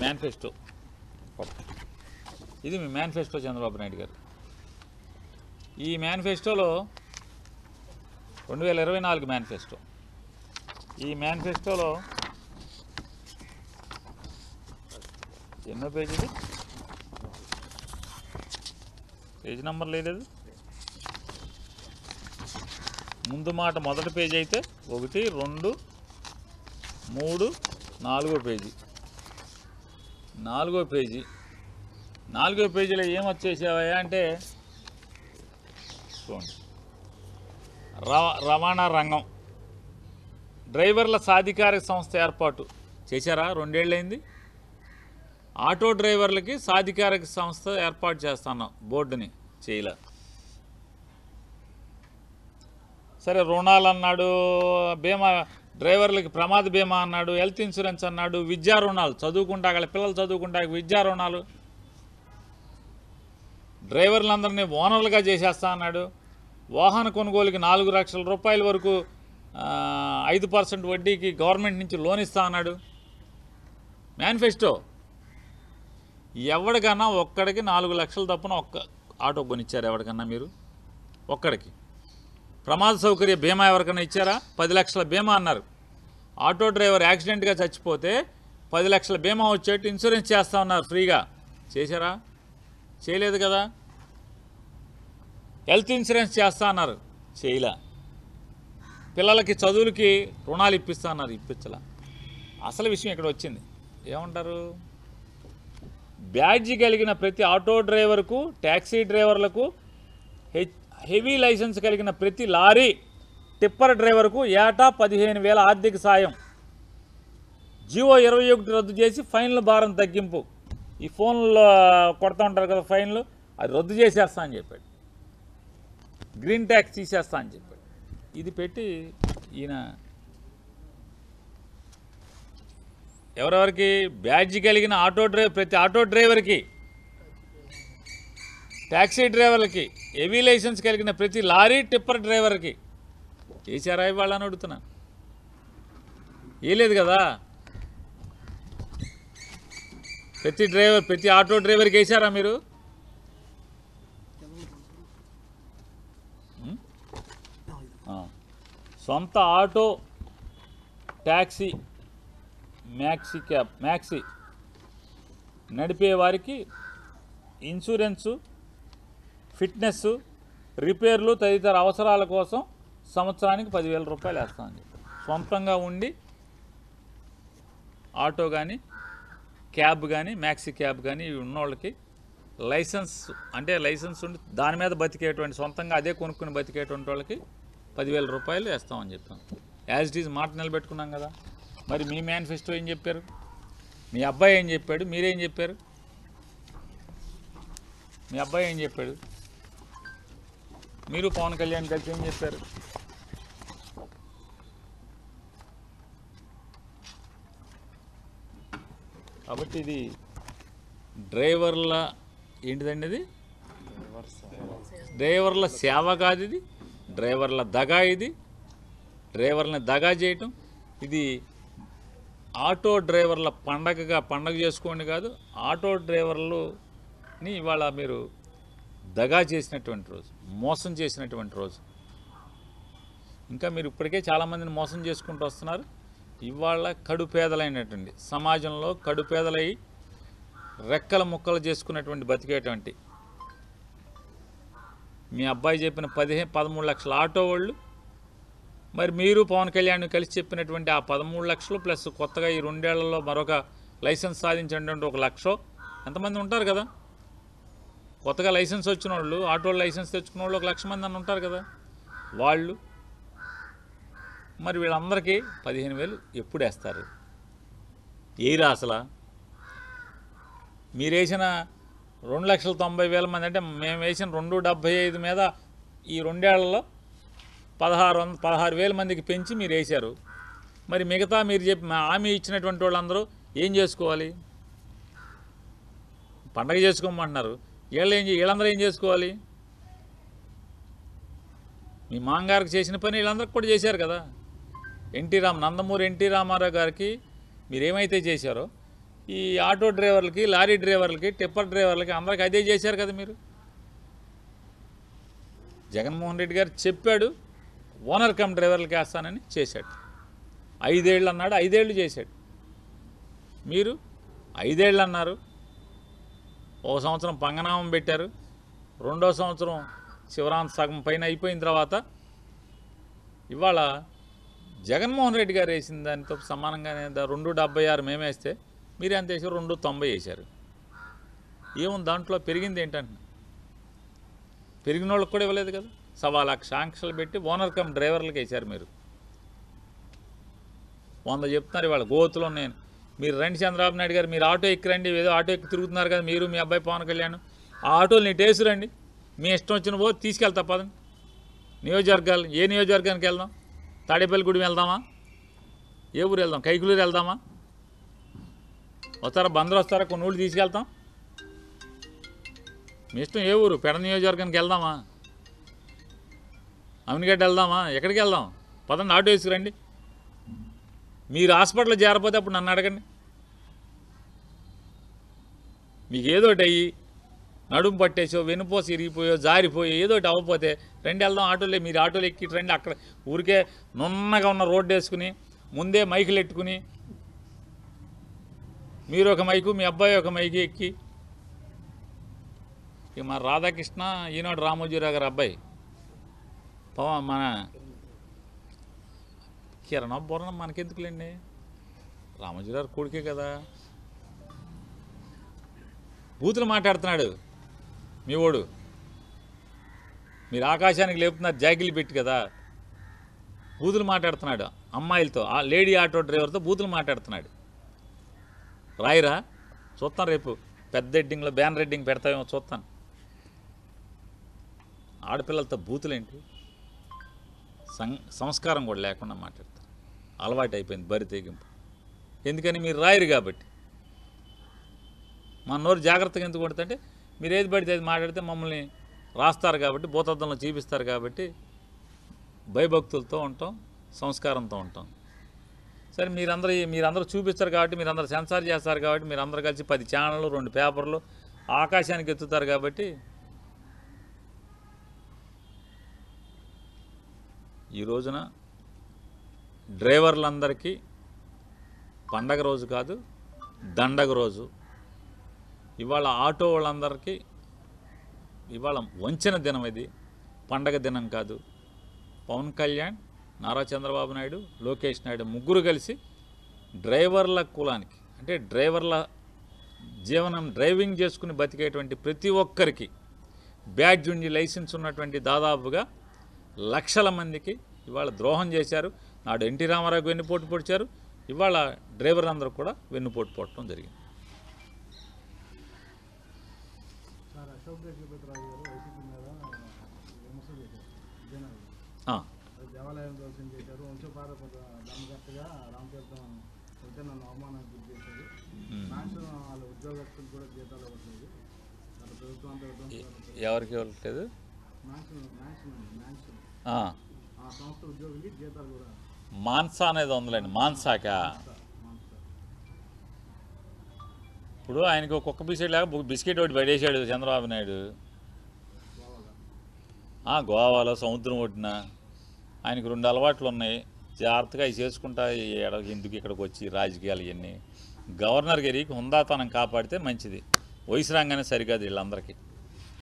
Manifesto. ఇది మీ manifesto Chandrababu Naidu గారు. ఈ మేనిఫెస్టోలో 2024 మేనిఫెస్టో. ఈ మేనిఫెస్టోలో ఎన్నో పేజీలు, పేజీ నెంబర్ లేదు. ముందు మాట మొదటి పేజీ అయితే 1, 2, 3, 4 పేజీ. 4 పేజీ. 4 పేజీలో ఏమొచ్చేసావా అంటే చూడండి, రవాణా రంగం, డ్రైవర్ల సాధికారిక సంస్థ ఏర్పాటు చేశారా? 2 ఏళ్ళైంది. ఆటో డ్రైవర్లకి సాధికారిక సంస్థ ఏర్పాటు చేస్తున్నాం, బోర్డుని చేయలే. సరే, రుణాలు అన్నాడు, బీమా, డ్రైవర్లకి ప్రమాద బీమా అన్నాడు, హెల్త్ ఇన్సూరెన్స్ అన్నాడు, విద్యా రుణాలు, చదువుకుంటా అక్కడ పిల్లలు చదువుకుంటా విద్యా రుణాలు, డ్రైవర్లందరినీ ఓనర్లుగా చేసేస్తా అన్నాడు. వాహన కొనుగోలుకి 4 లక్షల రూపాయల వరకు 5% వడ్డీకి గవర్నమెంట్ నుంచి లోన్ ఇస్తా అన్నాడు. మేనిఫెస్టో. ఎవరికన్నా ఒక్కడికి 4 లక్షలు తప్పున ఒక్క ఆటో కొనిచ్చారు ఎవరికన్నా మీరు? ఒక్కడికి. ప్రమాద సౌకర్య బీమా ఎవరికైనా ఇచ్చారా? 10 లక్షల బీమా అన్నారు. ఆటో డ్రైవర్ యాక్సిడెంట్గా చచ్చిపోతే 10 లక్షల బీమా వచ్చేట్టు ఇన్సూరెన్స్ చేస్తా ఉన్నారు ఫ్రీగా. చేశారా? చేయలేదు కదా. హెల్త్ ఇన్సూరెన్స్ చేస్తా అన్నారు, చేయలే. పిల్లలకి చదువులకి రుణాలు ఇప్పిస్తా అన్నారు, ఇప్పించలా. అసలు విషయం ఇక్కడ వచ్చింది. ఏమంటారు? బ్యాడ్జి కలిగిన ప్రతి ఆటో డ్రైవర్కు, ట్యాక్సీ డ్రైవర్లకు, హెవీ లైసెన్స్ కలిగిన ప్రతి లారీ టిప్పర్ డ్రైవర్కు ఏటా 15,000 ఆర్థిక సాయం. జీవో 21 రద్దు చేసి ఫైన్ల భారం తగ్గింపు. ఈ ఫోన్లో కొడతా ఉంటారు కదా ఫైన్లు, అది రద్దు చేసేస్తా అని చెప్పాడు. గ్రీన్ ట్యాక్స్ తీసేస్తా అని చెప్పాడు. ఇది పెట్టి ఈయన ఎవరెవరికి? బ్యాడ్జి కలిగిన ప్రతి ఆటో డ్రైవర్కి, ట్యాక్సీ డ్రైవర్లకి, హెవీ లైసెన్స్ కలిగిన ప్రతి లారీ టిప్పర్ డ్రైవర్కి చేశారా ఇవాళ అని అడుగుతున్నా. వేయలేదు కదా. ప్రతి ఆటో డ్రైవర్కి వేశారా మీరు? సొంత ఆటో, ట్యాక్సీ, మ్యాక్సీ నడిపే వారికి ఇన్సూరెన్సు, ఫిట్నెస్, రిపేర్లు తదితర అవసరాల కోసం సంవత్సరానికి 10,000 రూపాయలు వేస్తామని చెప్పి. సొంతంగా ఉండి ఆటో కానీ, క్యాబ్ కానీ, మ్యాక్సీ క్యాబ్ కానీ ఇవి ఉన్నోళ్ళకి లైసెన్స్ ఉండి దాని మీద బతికేటువంటి, సొంతంగా అదే కొనుక్కుని బతికేటువంటి వాళ్ళకి 10,000 రూపాయలు వేస్తామని చెప్పాం. యాజ్ ఇట్ ఈజ్ మాట నిలబెట్టుకున్నాం కదా. మరి మీ మేనిఫెస్టో ఏం చెప్పారు? మీ అబ్బాయి ఏం చెప్పాడు? మీరేం చెప్పారు? మీ అబ్బాయి ఏం చెప్పాడు? మీరు పవన్ కళ్యాణ్ కలిసి ఏం చెప్పారు? కాబట్టి ఇది డ్రైవర్ల ఏంటిదండి? ఇది డ్రైవర్ల సేవ కాదు, ఇది డ్రైవర్ల దగా. ఇది డ్రైవర్లని దగా చేయటం. ఇది ఆటో డ్రైవర్ల పండగ చేసుకోండి కాదు, ఆటో డ్రైవర్లని ఇవాళ మీరు దగా చేసినటువంటి రోజు, మోసం చేసినటువంటి రోజు. ఇంకా మీరు ఇప్పటికే చాలామందిని మోసం చేసుకుంటూ వస్తున్నారు. ఇవాళ కడుపేదలైనటువంటి సమాజంలో కడుపేదలై రెక్కల ముక్కలు చేసుకున్నటువంటి బతికేటువంటి మీ అబ్బాయి చెప్పిన 13 లక్షల ఆటో వాళ్ళు, మరి మీరు పవన్ కళ్యాణ్ కలిసి చెప్పినటువంటి ఆ 13 లక్షలు ప్లస్ కొత్తగా ఈ 2 ఏళ్లలో మరొక లైసెన్స్ సాధించినటువంటి 1 లక్ష ఎంతమంది ఉంటారు కదా. కొత్తగా లైసెన్స్ వచ్చిన వాళ్ళు, ఆటో లైసెన్స్ తెచ్చుకున్న వాళ్ళు 1 లక్ష మంది అని ఉంటారు కదా. వాళ్ళు మరి వీళ్ళందరికీ 15,000 ఎప్పుడు వేస్తారు? ఏరా అసలు మీరు వేసిన 2,90,000 మంది అంటే మేము వేసిన 275 మీద ఈ 2 ఏళ్లలో 16,000 మందికి పెంచి మీరు వేశారు. మరి మిగతా మీరు చెప్పి హామీ ఇచ్చినటువంటి వాళ్ళందరూ ఏం చేసుకోవాలి? పండగ చేసుకోమంటున్నారు. వీళ్ళందరూ ఏం చేసుకోవాలి? మీ మాంగారికి చేసిన పని వీళ్ళందరికీ కూడా చేశారు కదా. నందమూరి ఎన్టీ రామారావు గారికి మీరేమైతే చేశారో ఈ ఆటో డ్రైవర్లకి, లారీ డ్రైవర్లకి, టిప్పర్ డ్రైవర్లకి అందరికి అదే చేశారు కదా మీరు. జగన్మోహన్ రెడ్డి గారు చెప్పాడు ఓనర్ కమ్ డ్రైవర్లకి వేస్తానని చేశాడు. 5 ఏళ్ళు అన్నాడు, 5 ఏళ్ళు చేశాడు. మీరు 5 ఏళ్ళు అన్నారు, 1 సంవత్సరం పంగనామం పెట్టారు, 2వ సంవత్సరం శివరాంత్ సగం పైన అయిపోయిన తర్వాత ఇవాళ జగన్మోహన్ రెడ్డి గారు వేసిన దానితో సమానంగానే 2.76 మేమేస్తే మీరు ఎంత వేసారు? 2.90 వేశారు. ఏముంది దాంట్లో? పెరిగింది ఏంటంటే పెరిగిన వాళ్ళకి కూడా ఇవ్వలేదు కదా. 1,00,000 ఆంక్షలు పెట్టి ఓనర్ కమ్ డ్రైవర్లకి వేశారు మీరు. 100 చెప్తున్నారు ఇవాళ గోతులు ఉన్నాయని. మీరు రండి చంద్రబాబు నాయుడు గారు, మీరు ఆటో ఎక్కిరండి, ఏదో ఆటో ఎక్కి తిరుగుతున్నారు కదా మీరు, మీ అబ్బాయి పవన్ కళ్యాణ్. ఆ ఆటోలు నీ టేసురండి, మీ ఇష్టం వచ్చిన పో తీసుకెళ్తా పదండి. నియోజకవర్గాలు, ఏ నియోజకవర్గానికి వెళ్దాం? తాడేపల్లిగూడెం వెళ్దామా? ఏ ఊరు వెళ్దాం? కైకులూరు వెళ్దామా? వస్తారా? బందరు వస్తారా? కొన్ని ఊళ్ళు తీసుకెళ్తాం. మీ ఇష్టం. ఏ ఊరు? పెడ నియోజకవర్గానికి వెళ్దామా? అమినిగడ్డ వెళ్దామా? ఎక్కడికి వెళ్దాం? పదండి, ఆటో వేసుకురండి. మీరు హాస్పిటల్లో చేరపోతే అప్పుడు నన్ను అడగండి. మీకు ఏదోటి అయ్యి నడుము పట్టేసో, వెనుపోసి ఇరిగిపోయో, జారిపోయో ఏదోటి అవ్వకపోతే రండి వెళ్దాం ఆటోలే. మీరు ఆటోలు ఎక్కి రండి. అక్కడ ఊరికే నున్నగా ఉన్న రోడ్డు వేసుకుని ముందే మైకులు ఎట్టుకుని మీరు ఒక మైకు, మీ అబ్బాయి ఒక మైకు ఎక్కి, ఇక మన రాధాకృష్ణ ఈనాడు రామోజీరావు గారు అబ్బాయి మన కిరణ బొరణ మనకెందుకులేండి, రామోజీరావు కొడుకే కదా. బూతులు మాట్లాడుతున్నాడు మీ ఓడు. మీరు ఆకాశానికి లేపుతున్నారు జాగిలు పెట్టి కదా. బూతులు మాట్లాడుతున్నాడు అమ్మాయిలతో, ఆ లేడీ ఆటో డ్రైవర్తో బూతులు మాట్లాడుతున్నాడు. రాయిరా, చూస్తాను రేపు పెద్ద ఎడ్డింగ్లో బ్యానర్ ఎడ్డింగ్ పెడతామేమో చూస్తాను. ఆడపిల్లలతో బూతులేంటి? సంస్కారం కూడా లేకుండా మాట్లాడతారు. అలవాటు అయిపోయింది బరి తెగింపు. ఎందుకని? మీరు రాయరు కాబట్టి. మా నోరు జాగ్రత్తగా ఎందుకు కొడుతుంటే మీరు ఏది పడితే అది మాట్లాడితే మమ్మల్ని రాస్తారు కాబట్టి, భూతద్దంలో చూపిస్తారు కాబట్టి భయభక్తులతో ఉంటాం, సంస్కారంతో ఉంటాం. సరే మీరందరూ చూపిస్తారు కాబట్టి, మీరందరూ సెన్సార్ చేస్తారు కాబట్టి, మీరందరూ కలిసి 10 ఛానళ్ళు, 2 పేపర్లు ఆకాశానికి ఎత్తుతారు కాబట్టి ఈ రోజున డ్రైవర్లందరికీ పండగ రోజు కాదు, దండగ రోజు. ఇవాళ ఆటో వాళ్ళందరికీ ఇవాళ వంచన దినం, ఇది పండగ దినం కాదు. పవన్ కళ్యాణ్, నారా చంద్రబాబు నాయుడు, లోకేష్ నాయుడు ముగ్గురు కలిసి డ్రైవర్ల కులానికి, అంటే డ్రైవర్ల జీవనం డ్రైవింగ్ చేసుకుని బతికేటువంటి ప్రతి ఒక్కరికి బ్యాడ్జ్ ఉండి లైసెన్స్ ఉన్నటువంటి దాదాపుగా లక్షల మందికి ఇవాళ ద్రోహం చేశారు. నాడు ఎన్టీ రామారావుకి వెన్నుపోటు పొడిచారు, ఇవాళ డ్రైవర్లందరూ కూడా వెన్నుపోటు పొట్టడం జరిగింది. దేవాలయం దర్శనం చేశారు, వంశపారపద ధర్మకర్తగా రామతీర్థం వెళ్తే నన్ను అవమానానికి గురి చేశారు. మ్యాక్సిమం వాళ్ళ ఉద్యోగస్తులు కూడా జీతాలు ఇవ్వట్లేదు. వాళ్ళ ప్రభుత్వం ఎవరికి ఇవ్వట్లేదు? ఆ సంస్థ ఉద్యోగులకి జీతాలు కూడా. మాన్సా అనేది ఉందిలేండి. మాన్సాక ఇప్పుడు ఆయనకు ఒక్కొక్క బిస్కెట్ లాగా బిస్కెట్ ఒకటి పడేసాడు చంద్రబాబు నాయుడు. గోవాలో సముద్రం ఒడ్డున ఆయనకు 2 అలవాట్లు ఉన్నాయి. జాగ్రత్తగా అవి చేసుకుంటా ఎందుకు ఇక్కడికి వచ్చి రాజకీయాలు ఇవన్నీ. గవర్నర్ గారికి హుందాతనం కాపాడితే మంచిది. వయసు రాగానే సరికాదు వీళ్ళందరికీ.